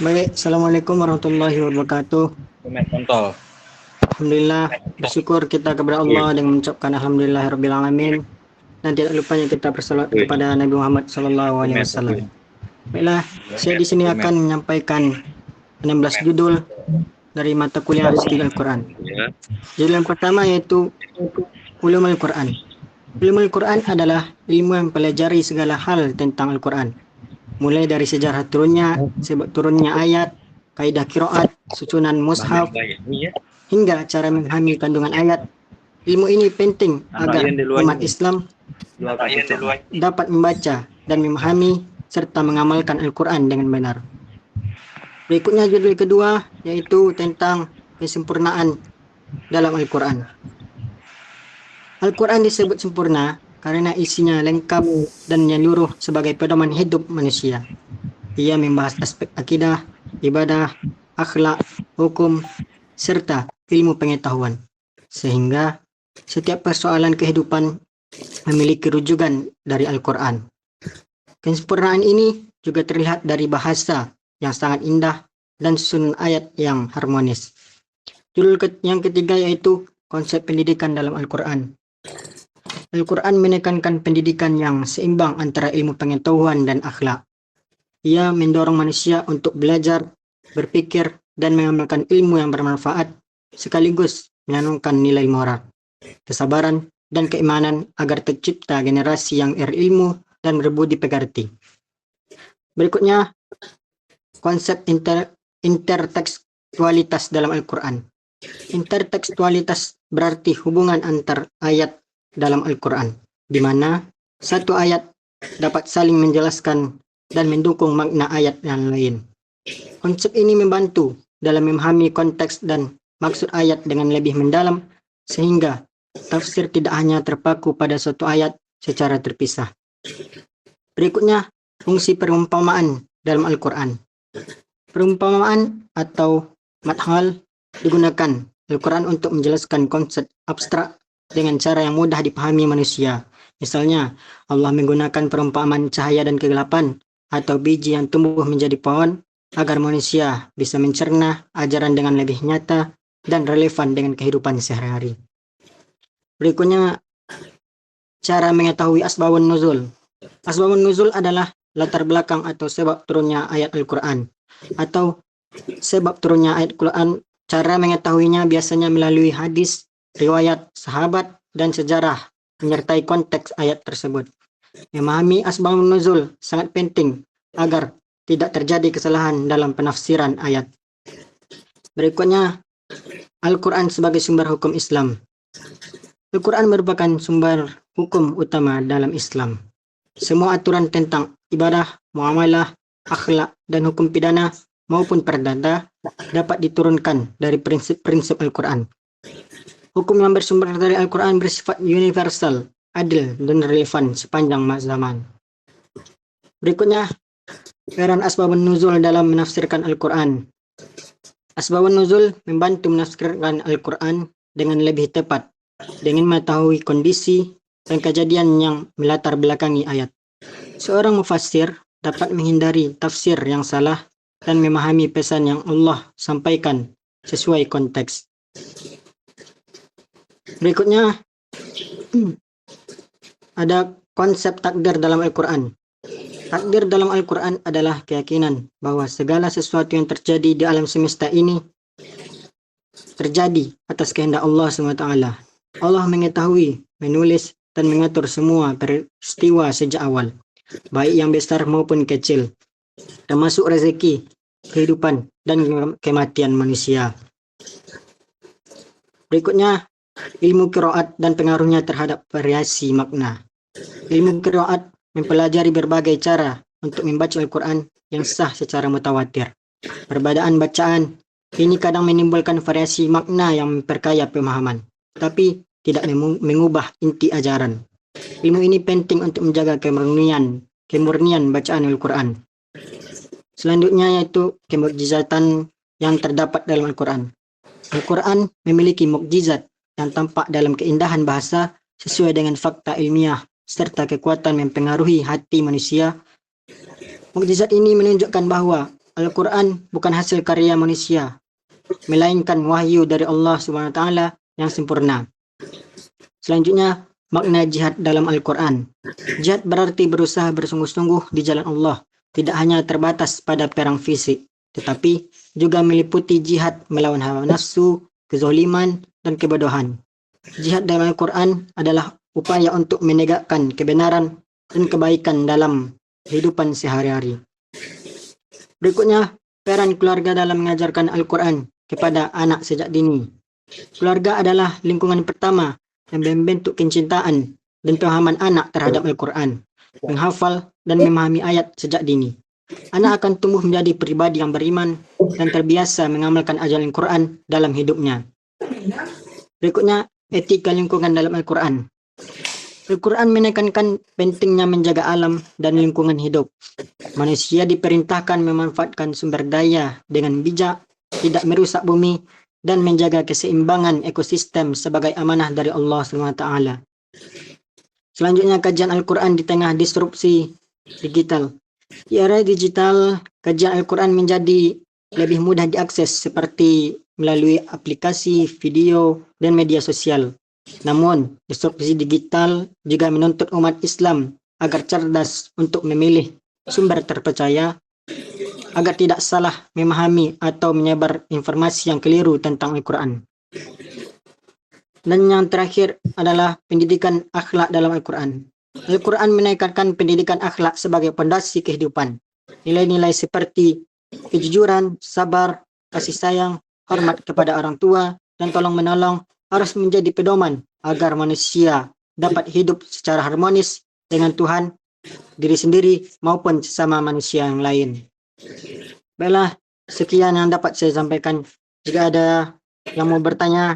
Baik, Assalamualaikum warahmatullahi wabarakatuh. Kontol. Alhamdulillah, bersyukur kita kepada Allah dengan mengucapkan Alhamdulillahirabbil alamin. Dan tidak lupanya kita bersalawat kepada Nabi Muhammad SAW. Baiklah, saya di sini akan menyampaikan 16 judul dari mata kuliah Studi Al-Quran. Judul yang pertama yaitu Ulumul Quran. Ulumul Quran adalah ilmu yang mempelajari segala hal tentang Al-Quran. Mulai dari sejarah turunnya, sebab turunnya ayat, kaidah qiraat, susunan mushaf, hingga cara memahami kandungan ayat. Ilmu ini penting agar umat Islam dapat membaca dan memahami serta mengamalkan Al-Quran dengan benar. Berikutnya judul kedua yaitu tentang kesempurnaan dalam Al-Quran. Al-Quran disebut sempurna karena isinya lengkap dan menyeluruh sebagai pedoman hidup manusia. Ia membahas aspek akidah, ibadah, akhlak, hukum, serta ilmu pengetahuan. Sehingga setiap persoalan kehidupan memiliki rujukan dari Al-Quran. Kesempurnaan ini juga terlihat dari bahasa yang sangat indah dan susunan ayat yang harmonis. Judul yang ketiga yaitu konsep pendidikan dalam Al-Quran. Al-Quran menekankan pendidikan yang seimbang antara ilmu pengetahuan dan akhlak. Ia mendorong manusia untuk belajar, berpikir, dan mengamalkan ilmu yang bermanfaat, sekaligus menanamkan nilai moral, kesabaran, dan keimanan agar tercipta generasi yang berilmu dan berbudi pekerti. Berikutnya, konsep intertekstualitas dalam Al-Quran. Intertekstualitas berarti hubungan antar ayat dalam Al-Quran, di mana satu ayat dapat saling menjelaskan dan mendukung makna ayat yang lain. Konsep ini membantu dalam memahami konteks dan maksud ayat dengan lebih mendalam, sehingga tafsir tidak hanya terpaku pada suatu ayat secara terpisah. Berikutnya, fungsi perumpamaan dalam Al-Quran. Perumpamaan atau madhal digunakan Al-Quran untuk menjelaskan konsep abstrak dengan cara yang mudah dipahami manusia. Misalnya, Allah menggunakan perumpamaan cahaya dan kegelapan atau biji yang tumbuh menjadi pohon agar manusia bisa mencerna ajaran dengan lebih nyata dan relevan dengan kehidupan sehari-hari. Berikutnya, cara mengetahui asbabun nuzul. Asbabun nuzul adalah latar belakang atau sebab turunnya ayat Al-Quran atau sebab turunnya ayat Al-Quran. Cara mengetahuinya biasanya melalui hadis, riwayat sahabat, dan sejarah menyertai konteks ayat tersebut. Memahami asbabun nuzul sangat penting agar tidak terjadi kesalahan dalam penafsiran ayat. Berikutnya, Al-Quran sebagai sumber hukum Islam. Al-Quran merupakan sumber hukum utama dalam Islam. Semua aturan tentang ibadah, muamalah, akhlak, dan hukum pidana maupun perdata dapat diturunkan dari prinsip-prinsip Al-Quran. Hukum yang bersumber dari Al-Quran bersifat universal, adil, dan relevan sepanjang zaman. Berikutnya, peran asbabun nuzul dalam menafsirkan Al-Quran. Asbabun nuzul membantu menafsirkan Al-Quran dengan lebih tepat, dengan mengetahui kondisi dan kejadian yang melatar belakangi ayat. Seorang mufassir dapat menghindari tafsir yang salah dan memahami pesan yang Allah sampaikan sesuai konteks. Berikutnya, ada konsep takdir dalam Al-Quran. Takdir dalam Al-Quran adalah keyakinan bahwa segala sesuatu yang terjadi di alam semesta ini terjadi atas kehendak Allah SWT. Allah mengetahui, menulis, dan mengatur semua peristiwa sejak awal, baik yang besar maupun kecil, termasuk rezeki, kehidupan, dan kematian manusia. Berikutnya, ilmu qiraat dan pengaruhnya terhadap variasi makna. Ilmu qiraat mempelajari berbagai cara untuk membaca Al-Quran yang sah secara mutawatir. Perbedaan bacaan ini kadang menimbulkan variasi makna yang memperkaya pemahaman, tapi tidak mengubah inti ajaran. Ilmu ini penting untuk menjaga kemurnian bacaan Al-Quran. Selanjutnya yaitu kemukjizatan yang terdapat dalam Al-Quran. Al-Quran memiliki mukjizat yang tampak dalam keindahan bahasa sesuai dengan fakta ilmiah serta kekuatan mempengaruhi hati manusia. Mukjizat ini menunjukkan bahwa Al-Quran bukan hasil karya manusia, melainkan wahyu dari Allah Subhanahu wa taala yang sempurna. Selanjutnya, makna jihad dalam Al-Quran. Jihad berarti berusaha bersungguh-sungguh di jalan Allah, tidak hanya terbatas pada perang fisik, tetapi juga meliputi jihad melawan hawa nafsu, kezaliman, dan kebodohan. Jihad dalam Al-Quran adalah upaya untuk menegakkan kebenaran dan kebaikan dalam kehidupan sehari-hari. Berikutnya, peran keluarga dalam mengajarkan Al-Quran kepada anak sejak dini. Keluarga adalah lingkungan pertama yang membentuk kecintaan dan pemahaman anak terhadap Al-Quran, menghafal dan memahami ayat sejak dini. Anak akan tumbuh menjadi pribadi yang beriman dan terbiasa mengamalkan ajaran Al-Quran dalam hidupnya. Berikutnya, etika lingkungan dalam Al-Quran. Al-Quran menekankan pentingnya menjaga alam dan lingkungan hidup. Manusia diperintahkan memanfaatkan sumber daya dengan bijak, tidak merusak bumi, dan menjaga keseimbangan ekosistem sebagai amanah dari Allah SWT. Selanjutnya, kajian Al-Quran di tengah disrupsi digital. Di era digital, kajian Al-Quran menjadi lebih mudah diakses seperti melalui aplikasi, video, dan media sosial. Namun, disrupsi digital juga menuntut umat Islam agar cerdas untuk memilih sumber terpercaya, agar tidak salah memahami atau menyebar informasi yang keliru tentang Al-Quran. Dan yang terakhir adalah pendidikan akhlak dalam Al-Quran. Al-Quran menekankan pendidikan akhlak sebagai pondasi kehidupan. Nilai-nilai seperti kejujuran, sabar, kasih sayang, hormat kepada orang tua, dan tolong-menolong harus menjadi pedoman agar manusia dapat hidup secara harmonis dengan Tuhan, diri sendiri, maupun sesama manusia yang lain. Baiklah, sekian yang dapat saya sampaikan. Jika ada yang mau bertanya,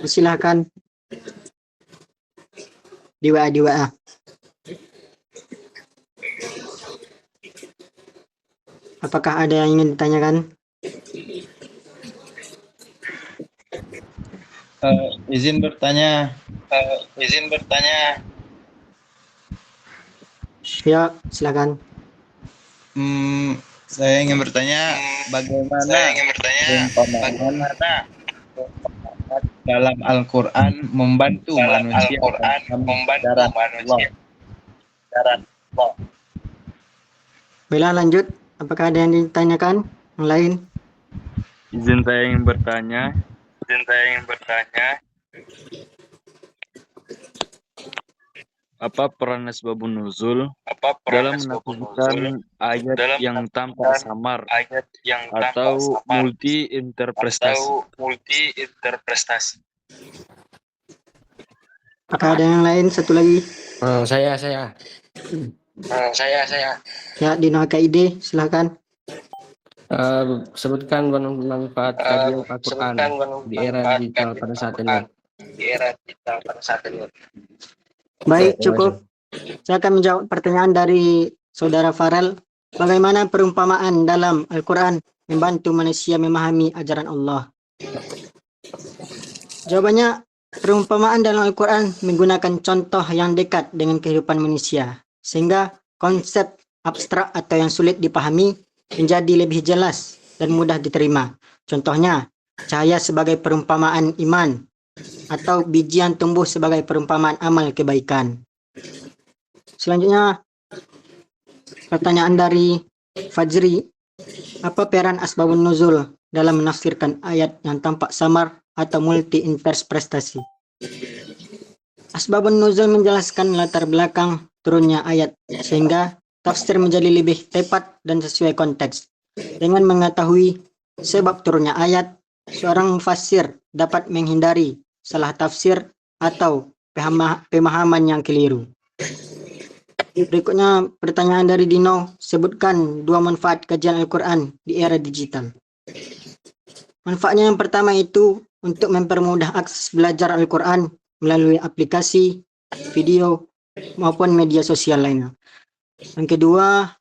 silakan di WA. Apakah ada yang ingin ditanyakan? Izin bertanya. Ya, silakan. Saya ingin bertanya bagaimana perumpamaan dalam Al-Quran membantu manusia dalam Allah. Baiklah, lanjut. Apakah ada yang ditanyakan? Yang lain? Izin saya ingin bertanya. Apa peran asbabun nuzul dalam menafsirkan ayat yang tampak samar atau multi interpretasi? Apakah ada yang lain? Satu lagi. Saya. Ya, Dino Akaide, silakan. Sebutkan manfaat kajian Al-Quran di era digital pada saat ini. Baik, cukup. Saya akan menjawab pertanyaan dari Saudara Farel. Bagaimana perumpamaan dalam Al-Quran membantu manusia memahami ajaran Allah? Jawabannya, perumpamaan dalam Al-Quran menggunakan contoh yang dekat dengan kehidupan manusia, sehingga konsep abstrak atau yang sulit dipahami menjadi lebih jelas dan mudah diterima. Contohnya, cahaya sebagai perumpamaan iman, atau biji yang tumbuh sebagai perumpamaan amal kebaikan. Selanjutnya, pertanyaan dari Fajri. Apa peran asbabun nuzul dalam menafsirkan ayat yang tampak samar atau multi interpretasi? Asbabun nuzul menjelaskan latar belakang turunnya ayat, sehingga tafsir menjadi lebih tepat dan sesuai konteks. Dengan mengetahui sebab turunnya ayat, seorang mufassir dapat menghindari salah tafsir atau pemahaman yang keliru. Berikutnya pertanyaan dari Dino, sebutkan 2 manfaat kajian Al-Quran di era digital. Manfaatnya yang pertama itu untuk mempermudah akses belajar Al-Quran melalui aplikasi, video, maupun media sosial lainnya. Yang kedua,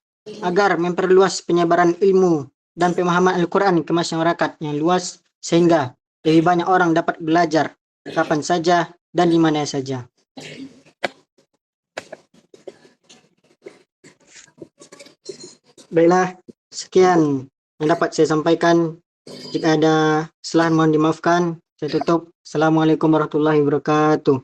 agar memperluas penyebaran ilmu dan pemahaman Al-Quran ke masyarakat yang luas, sehingga lebih banyak orang dapat belajar kapan saja dan di mana saja. Baiklah, sekian yang dapat saya sampaikan. Jika ada kesalahan mohon dimaafkan. Saya tutup. Assalamualaikum warahmatullahi wabarakatuh.